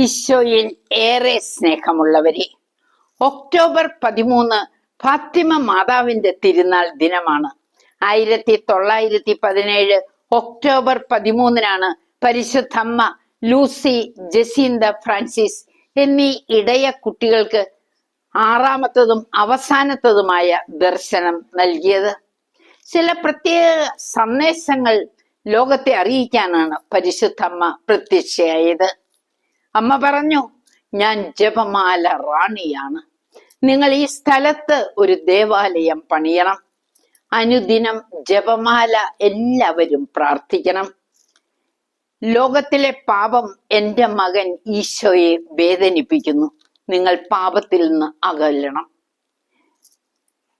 ഈശോയിൽ ഏറെ സ്നേഹമുള്ളവരെ, ഒക്ടോബർ 13 ഫാത്തിമ മാതാവിന്റെ തിരുനാൾ ദിനമാണ്. 1917 ഒക്ടോബർ 13 പരിശുദ്ധമ്മ ലൂസി ജസീന്ത ഫ്രാൻസിസ് എന്നീ ഇടയ കുട്ടികൾക്ക് ആറാമത്തതും അവസാനത്തതുമായ ദർശനം നൽകിയത്. ചില പ്രത്യേക സന്ദേശങ്ങൾ ലോകത്തെ അറിയിക്കാനാണ് പരിശുദ്ധമ്മ പ്രത്യക്ഷയായത്. അമ്മ പറഞ്ഞു, ഞാൻ ജപമാല റാണിയാണ്. നിങ്ങൾ ഈ സ്ഥലത്ത് ഒരു ദേവാലയം പണിയണം. അനുദിനം ജപമാല എല്ലാവരും പ്രാർത്ഥിക്കണം. ലോകത്തിലെ പാപം എൻ്റെ മകൻ ഈശോയെ വേദനിപ്പിക്കുന്നു. നിങ്ങൾ പാപത്തിൽ നിന്ന് അകലണം.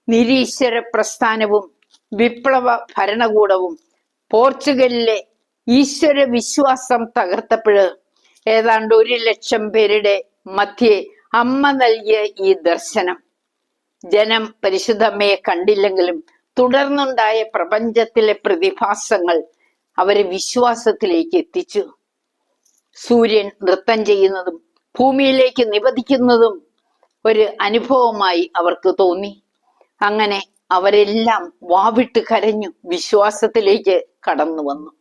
നിരീശ്വര പ്രസ്ഥാനവും വിപ്ലവ ഭരണകൂടവും പോർച്ചുഗലിലെ ഈശ്വര വിശ്വാസം തകർത്തപ്പോൾ ഏതാണ്ട് 1,00,000 പേരുടെ മധ്യേ അമ്മ നൽകിയ ഈ ദർശനം ജനം പരിശുദ്ധമ്മയെ കണ്ടില്ലെങ്കിലും തുടർന്നുണ്ടായ പ്രപഞ്ചത്തിലെ പ്രതിഭാസങ്ങൾ അവരെ വിശ്വാസത്തിലേക്ക് എത്തിച്ചു. സൂര്യൻ നൃത്തം ചെയ്യുന്നതും ഭൂമിയിലേക്ക് നിപതിക്കുന്നതും ഒരു അനുഭവമായി അവർക്ക് തോന്നി. അങ്ങനെ അവരെല്ലാം വാവിട്ട് കരഞ്ഞു, വിശ്വാസത്തിലേക്ക് കടന്നു വന്നു.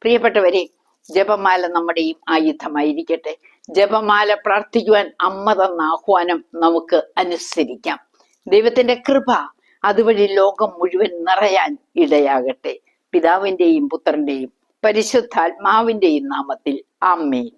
പ്രിയപ്പെട്ടവരെ, ജപമാല നമ്മുടെയും ആയുധമായിരിക്കട്ടെ. ജപമാല പ്രാർത്ഥിക്കുവാൻ അമ്മ തന്ന ആഹ്വാനം നമുക്ക് അനുസരിക്കാം. ദൈവത്തിന്റെ കൃപ അതുവഴി ലോകം മുഴുവൻ നിറയാൻ ഇടയാകട്ടെ. പിതാവിന്റെയും പുത്രന്റെയും പരിശുദ്ധാത്മാവിന്റെയും നാമത്തിൽ ആമേൻ.